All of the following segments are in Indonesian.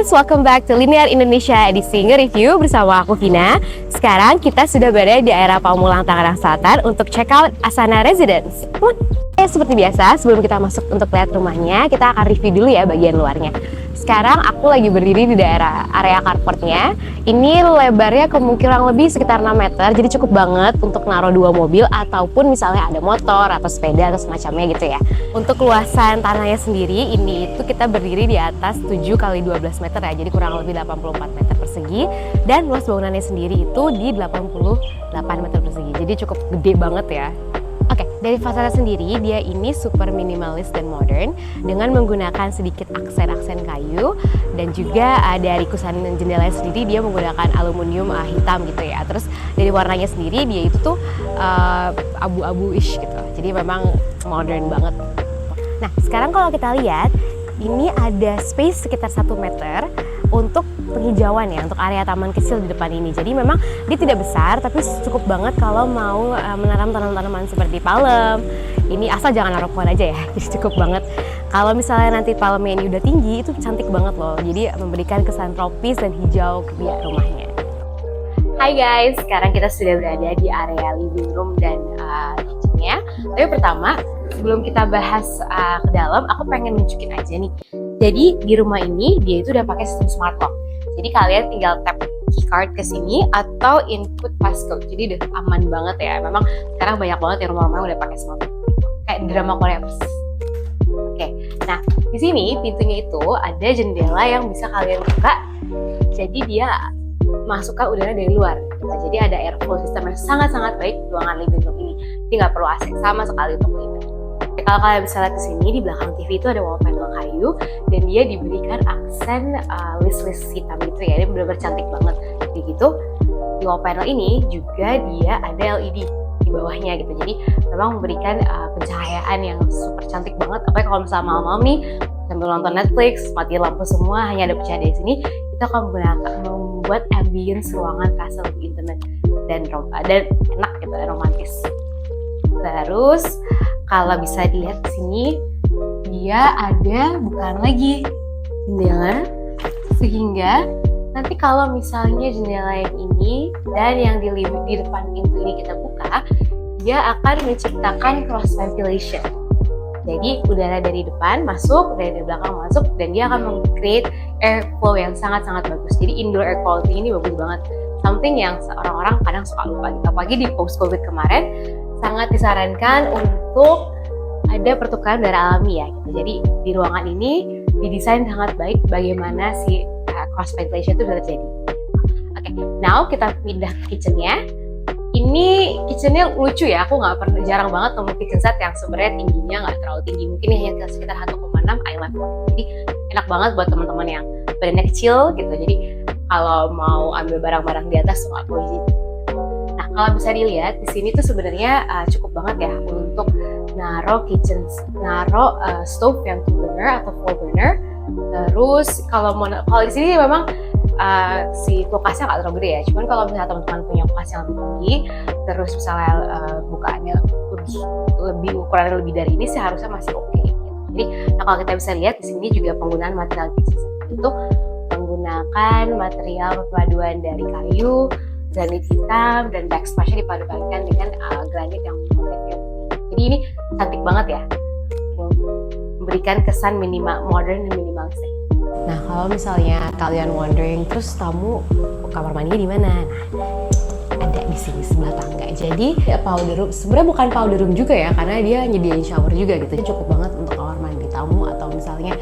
Welcome back to Linear Indonesia edisi nge-review bersama aku Vina. Sekarang kita sudah berada di area Pamulang Tangerang Selatan untuk check out Asana Residence. Seperti biasa, sebelum kita masuk untuk lihat rumahnya, kita akan review dulu ya bagian luarnya. Sekarang aku lagi berdiri di daerah area carportnya. Ini lebarnya kemungkinan lebih sekitar 6 meter, jadi cukup banget untuk naruh 2 mobil ataupun misalnya ada motor atau sepeda atau semacamnya gitu ya. Untuk luasan tanahnya sendiri, ini itu kita berdiri di atas 7 kali 12 meter ya, jadi kurang lebih 84 meter persegi. Dan luas bangunannya sendiri itu di 88 meter persegi, jadi cukup gede banget ya. Oke, dari fasada sendiri dia ini super minimalis dan modern dengan menggunakan sedikit aksen-aksen kayu, dan juga dari kusan jendelanya sendiri dia menggunakan aluminium hitam gitu ya. Terus dari warnanya sendiri dia itu tuh abu-abu-ish gitu. Jadi memang modern banget. Nah, sekarang kalau kita lihat ini ada space sekitar 1 meter untuk penghijauan ya, untuk area taman kecil di depan ini. Jadi memang dia tidak besar tapi cukup banget kalau mau menanam tanaman-tanaman seperti palem. Ini asal jangan naruh pohon aja ya, jadi cukup banget. Kalau misalnya nanti palemnya ini udah tinggi, itu cantik banget loh. Jadi memberikan kesan tropis dan hijau ke biar rumahnya. Hai guys, sekarang kita sudah berada di area living room dan kitchennya. Tapi pertama, sebelum kita bahas ke dalam, aku pengen nunjukin aja nih. Jadi di rumah ini dia itu udah pakai sistem smart lock. Jadi kalian tinggal tap keycard ke sini atau input passcode. Jadi udah aman banget ya. Memang sekarang banyak banget ya rumah-rumah udah pakai smart lock. Kayak drama Korea persis. Oke. Nah, di sini pintunya itu ada jendela yang bisa kalian buka. Jadi dia masukkan udara dari luar. Jadi ada airflow system yang sangat-sangat baik di ruangan living room ini. Jadi nggak perlu AC sama sekali untuk living. Kalau kalian bisa lihat di sini di belakang TV itu ada wall panel kayu dan dia diberikan aksen list-list hitam gitu ya. Ini benar-benar cantik banget. Jadi gitu di wall panel ini juga dia ada LED di bawahnya gitu. Jadi memang memberikan pencahayaan yang super cantik banget. Apalagi kalau misalnya malam-malam nih sambil nonton Netflix, mati lampu semua, hanya ada pencahaya di sini, kita akan membuat ambience ruangan terasa lebih intimate dan enak gitu, dan romantis. Terus kalau bisa dilihat di sini dia ada bukan lagi jendela, sehingga nanti kalau misalnya jendela yang ini dan yang di depan pintu ini kita buka, dia akan menciptakan cross ventilation. Jadi udara dari depan masuk, dari belakang masuk, dan dia akan meng-create airflow yang sangat-sangat bagus. Jadi indoor air quality ini bagus banget. Something yang orang-orang kadang suka lupa gitu. Apalagi di post-COVID kemarin, sangat disarankan untuk ada pertukaran udara alami ya gitu. Jadi di ruangan ini didesain sangat baik bagaimana si cross ventilation itu bisa terjadi. Oke, now kita pindah ke kitchennya. Ini kitchennya lucu ya, aku jarang banget nemu kitchen set yang sebenarnya tingginya nggak terlalu tinggi, mungkin hanya sekitar 1,6 eye level. Jadi enak banget buat teman-teman yang badannya kecil gitu. Jadi kalau mau ambil barang-barang di atas nggak perlu izin. Nah, kalau bisa dilihat di sini tuh sebenarnya cukup banget ya untuk naruh stove yang 2 burner atau 4 burner. Terus kalau di sini memang si kulkasnya nggak terlalu gede ya. Cuman kalau misalnya teman-teman punya kulkas yang lebih tinggi, terus misalnya bukaannya lebih ukurannya lebih dari ini sih harusnya masih oke. Gitu. Jadi, kalau kita bisa lihat di sini juga penggunaan material kitchen itu menggunakan material perpaduan dari kayu, granit hitam, dan backsplash-nya dipadukan dengan granit yang motifnya. Jadi ini cantik banget ya, memberikan kesan modern dan minimalistik. Nah, kalau misalnya kalian wondering, terus tamu kamar mandi di mana? Nah, ada di sini sebelah tangga. Jadi powder room, sebenarnya bukan powder room juga ya, karena dia nyediain shower juga gitu. Cukup banget untuk kamar mandi tamu, atau misalnya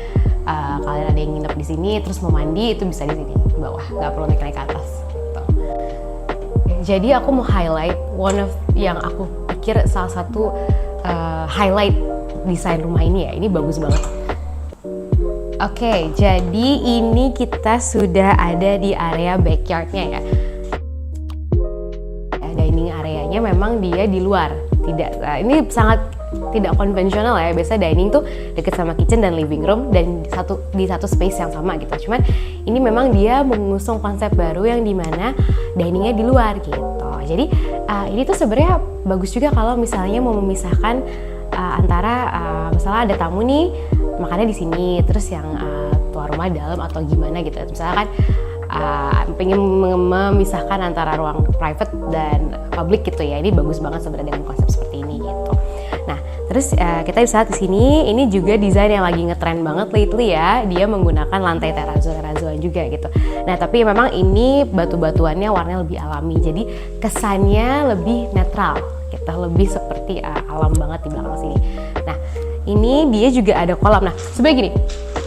kalian ada yang nginep di sini terus mau mandi, itu bisa di sini di bawah, nggak perlu naik ke atas. Gitu. Jadi aku mau highlight yang aku pikir salah satu highlight desain rumah ini ya. Ini bagus banget. Oke, jadi ini kita sudah ada di area backyardnya ya. Dining areanya memang dia di luar, tidak. Nah, ini sangat tidak konvensional ya. Biasa dining tuh deket sama kitchen dan living room dan di satu space yang sama gitu. Cuman ini memang dia mengusung konsep baru yang dimana diningnya di luar gitu. Jadi ini tuh sebenarnya bagus juga kalau misalnya mau memisahkan antara misalnya ada tamu nih makannya di sini, terus yang tuan rumah dalam atau gimana gitu. Misalkan pengen memisahkan antara ruang private dan public gitu ya. Ini bagus banget sebenarnya dengan konsep seperti ini gitu. Nah, terus kita bisa lihat di sini, ini juga desain yang lagi ngetrend banget lately ya. Dia menggunakan lantai terrazzo-terrazzoan juga gitu. Nah, tapi memang ini batu-batuannya warnanya lebih alami. Jadi kesannya lebih netral. Kita lebih seperti alam banget di belakang sini. Nah, ini dia juga ada kolam. Nah, sebenarnya gini,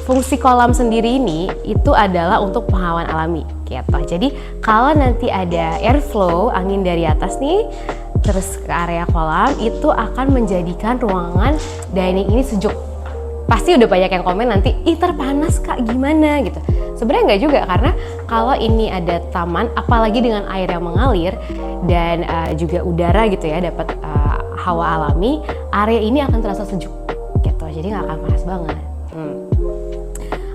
fungsi kolam sendiri ini itu adalah untuk penghawaan alami gitu. Jadi kalau nanti ada airflow, angin dari atas nih, terus ke area kolam, itu akan menjadikan ruangan dining ini sejuk. Pasti udah banyak yang komen nanti, ih terpanas kak gimana gitu. Sebenarnya nggak juga, karena kalau ini ada taman, apalagi dengan air yang mengalir dan juga udara gitu ya, dapat hawa alami, area ini akan terasa sejuk gitu. Jadi nggak akan panas banget.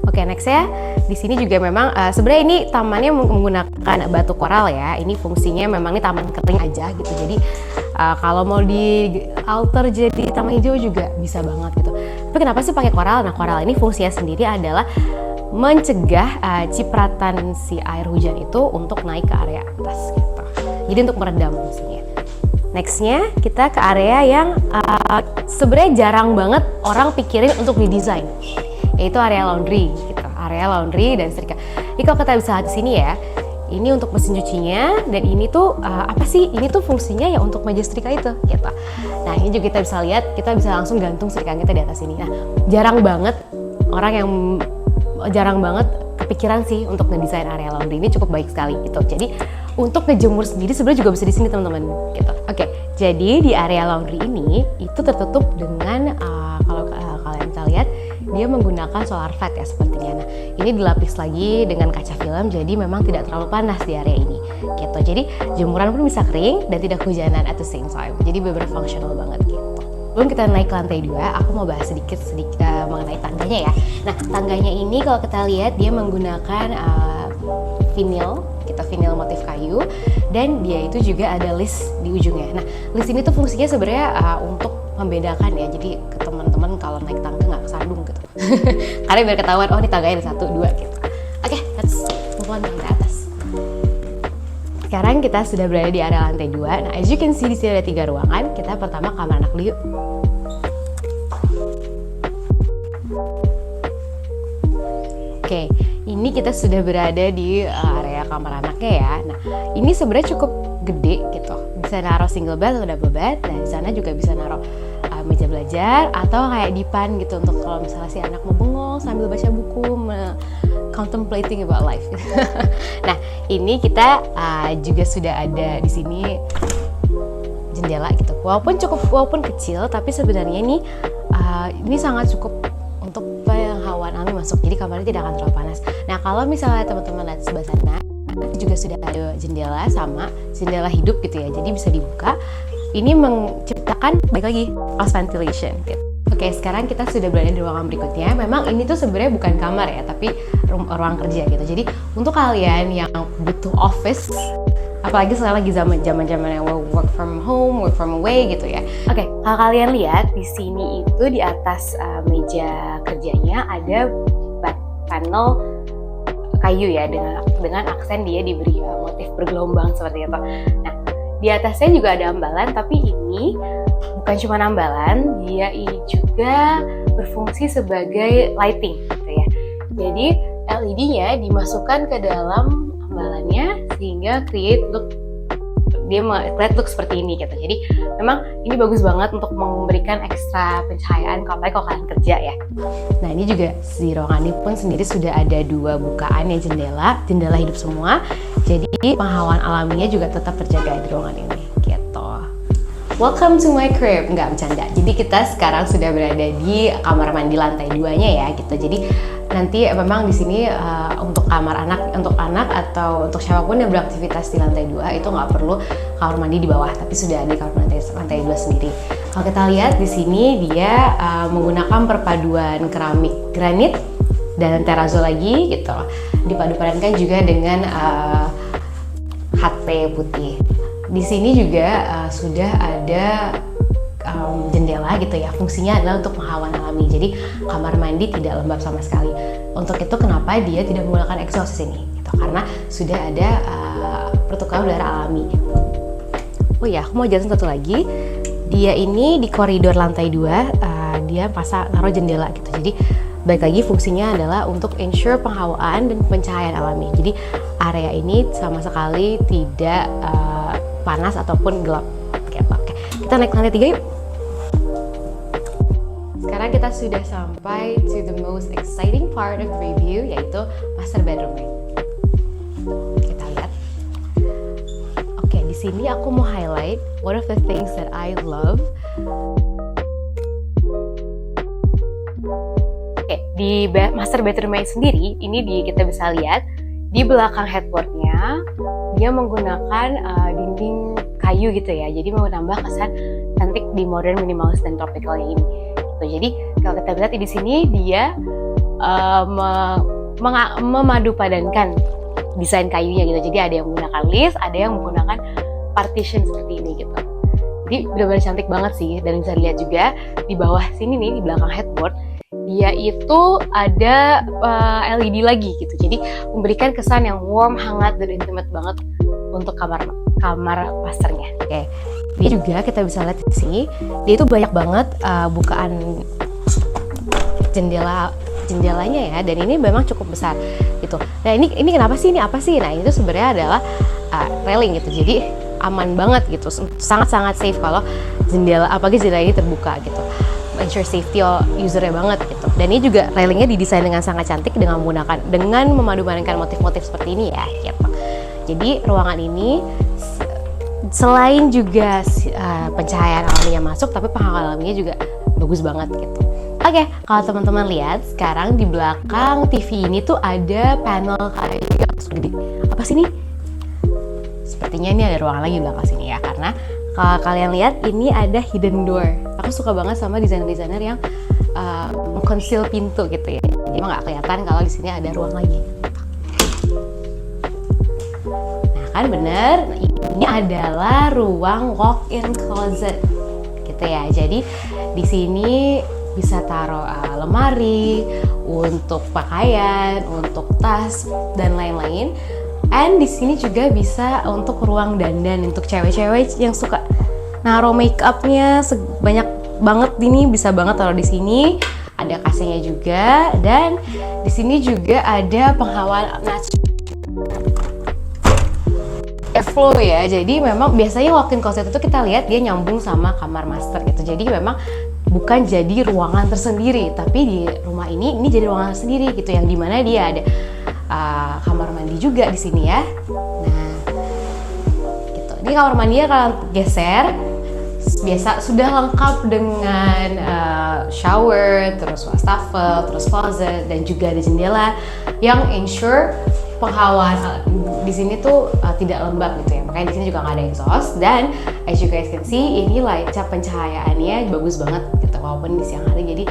Oke, next ya. Di sini juga memang sebenarnya ini tamannya menggunakan batu koral ya. Ini fungsinya memang ini taman kering aja gitu. Jadi kalau mau di alter jadi taman hijau juga bisa banget gitu. Tapi kenapa sih pakai koral? Nah, koral ini fungsinya sendiri adalah mencegah cipratan si air hujan itu untuk naik ke area atas gitu. Jadi untuk meredam fungsinya. Nextnya kita ke area yang sebenarnya jarang banget orang pikirin untuk didesain, yaitu area laundry gitu. Area laundry dan setrika. Ini kalau kita bisa lihat di sini ya, ini untuk mesin cucinya, dan ini tuh apa sih? Ini tuh fungsinya ya untuk meja setrika itu gitu. Nah, ini juga kita bisa lihat, kita bisa langsung gantung setrika kita di atas sini. Nah, jarang banget kepikiran sih untuk ngedesain area laundry. Ini cukup baik sekali gitu. Jadi untuk ngejemur sendiri sebenarnya juga bisa di sini teman-teman gitu. Oke, jadi di area laundry ini itu tertutup dengan kalau kalian bisa lihat dia menggunakan solar flat ya sepertinya. Nah, ini dilapis lagi dengan kaca film, jadi memang tidak terlalu panas di area ini gitu. Jadi jemuran pun bisa kering dan tidak kehujanan at the same time. Jadi benar-benar fungsional banget gitu. Sebelum kita naik ke lantai 2, aku mau bahas sedikit mengenai tangganya ya. Nah, tangganya ini kalau kita lihat dia menggunakan vinyl motif kayu, dan dia itu juga ada list di ujungnya. Nah, list ini tuh fungsinya sebenarnya untuk membedakan ya. Jadi ke teman-teman kalau naik tangga nggak kesandung gitu. Karena biar ketahuan, oh ini tangganya ada 1, 2 gitu. Oke, let's move on ke atas. Sekarang kita sudah berada di area lantai 2. Nah, as you can see di sini ada 3 ruangan. Kita pertama kamar anak dulu yuk. Oke, ini kita sudah berada di area kamar anaknya ya. Nah, ini sebenarnya cukup gede gitu. Bisa naruh single bed atau double bed. Nah, di sana juga bisa naruh meja belajar atau kayak dipan gitu untuk kalau misalnya si anak mau bengong sambil baca buku, contemplating about life. Nah, ini kita juga sudah ada di sini jendela gitu. Walaupun kecil, tapi sebenarnya ini sangat cukup untuk penghawaan alami masuk. Jadi kamarnya tidak akan terlalu panas. Nah, kalau misalnya teman-teman lihat sebelah sana, juga sudah ada jendela sama jendela hidup gitu ya. Jadi bisa dibuka. Ini menciptakan baik lagi cross ventilation gitu. Oke, sekarang kita sudah berada di ruangan berikutnya. Memang ini tuh sebenarnya bukan kamar ya, tapi ruang kerja gitu. Jadi untuk kalian yang butuh office, apalagi sekarang lagi zaman-zamannya work from home, work from away gitu ya. Oke, kalau kalian lihat di sini itu di atas meja kerjanya ada panel kayu ya, dengan aksen dia diberi motif bergelombang seperti itu. Nah, di atasnya juga ada ambalan, tapi ini bukan cuma ambalan, dia juga berfungsi sebagai lighting gitu ya. Jadi LED-nya dimasukkan ke dalam ambalannya sehingga create look seperti ini gitu. Jadi memang ini bagus banget untuk memberikan ekstra pencahayaan kalau kalian kerja ya. Nah, ini juga di ruangan ini pun sendiri sudah ada 2 bukaan ya, jendela hidup semua. Jadi penghawaan alaminya juga tetap terjaga di ruangan ini gitu. Welcome to my crib. Nggak bercanda. Jadi kita sekarang sudah berada di kamar mandi lantai 2-nya ya gitu. Jadi nanti memang di sini untuk kamar untuk anak atau untuk siapapun yang beraktivitas di lantai 2 itu nggak perlu kamar mandi di bawah, tapi sudah ada kamar lantai 2 sendiri. Kalau kita lihat di sini dia menggunakan perpaduan keramik granit dan terrazzo lagi gitu. Dipadu-padankan juga dengan HT putih. Di sini juga sudah ada jendela gitu ya, fungsinya adalah untuk penghawaan alami. Jadi kamar mandi tidak lembab sama sekali. Untuk itu kenapa dia tidak menggunakan exhaust di sini gitu, karena sudah ada pertukaran udara alami. Oh ya, aku mau jelasin satu lagi. Dia ini di koridor lantai 2 dia naruh jendela gitu. Jadi balik lagi fungsinya adalah untuk ensure penghawaan dan pencahayaan alami. Jadi area ini sama sekali tidak panas ataupun gelap. Oke, kita naik lantai 3 yuk. Sekarang kita sudah sampai to the most exciting part of review, yaitu master bedroom. Kita lihat. Oke, di sini aku mau highlight one of the things that I love. Oke, di master bedroom sendiri, ini kita bisa lihat di belakang headboardnya dia menggunakan dinding kayu gitu ya, jadi mau nambah kesan cantik di modern minimalis dan tropicalnya ini gitu. Jadi kalau kita lihat di sini dia memadupadankan desain kayunya gitu. Jadi ada yang menggunakan lift, ada yang menggunakan partition seperti ini gitu. Jadi benar-benar cantik banget sih. Dan bisa dilihat juga di bawah sini nih, di belakang headboard dia itu ada LED lagi gitu. Jadi memberikan kesan yang warm, hangat, dan intimate banget untuk kamar masternya. Oke. Dia juga kita bisa lihat di sini, dia itu banyak banget bukaan jendelanya ya, dan ini memang cukup besar gitu. Nah ini kenapa sih? Ini apa sih? Nah itu sebenarnya adalah railing gitu. Jadi aman banget gitu, sangat-sangat safe kalau apalagi jendela ini terbuka gitu. Ensure safety usernya banget gitu. Dan ini juga railingnya didesain dengan sangat cantik dengan memadupadankan motif-motif seperti ini ya gitu. Jadi ruangan ini selain juga pencahayaan alaminya masuk, tapi penghawaan alaminya juga bagus banget gitu. Oke, kalau teman-teman lihat sekarang di belakang TV ini tuh ada panel kayu yang gede. Apa sih ini? Sepertinya ini ada ruangan lagi di belakang sini ya, karena kalau kalian lihat ini ada hidden door. Aku suka banget sama desainer-desainer yang conceal pintu gitu ya. Jadi emang nggak kelihatan kalau di sini ada ruang lagi. Nah kan bener, ini adalah ruang walk-in closet gitu ya. Jadi di sini bisa taruh lemari untuk pakaian, untuk tas dan lain-lain. And di sini juga bisa untuk ruang dandan untuk cewek-cewek yang suka naruh make upnya banyak banget. Ini bisa banget taruh di sini. Ada kasenya juga, dan di sini juga ada penghawaan airflow ya. Jadi memang biasanya walk-in closet itu kita lihat dia nyambung sama kamar master gitu. Jadi memang bukan jadi ruangan tersendiri, tapi di rumah ini jadi ruangan sendiri gitu, yang dimana dia ada kamar mandi juga di sini ya. Nah, gitu. Ini kamar mandinya kalau geser biasa sudah lengkap dengan shower, terus wastafel, terus closet, dan juga ada jendela yang ensure penghawaan di sini tuh tidak lembab gitu ya. Makanya di sini juga nggak ada exhaust, dan as you guys can see ini pencahayaannya bagus banget gitu, walaupun di siang hari jadi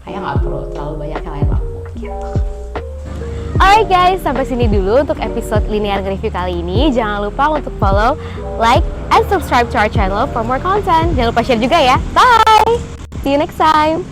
kayak nggak perlu terlalu banyak yang lain lampu gitu. Alright guys, sampai sini dulu untuk episode linear review kali ini. Jangan lupa untuk follow, like, and subscribe to our channel for more content. Jangan lupa share juga ya. Bye! See you next time!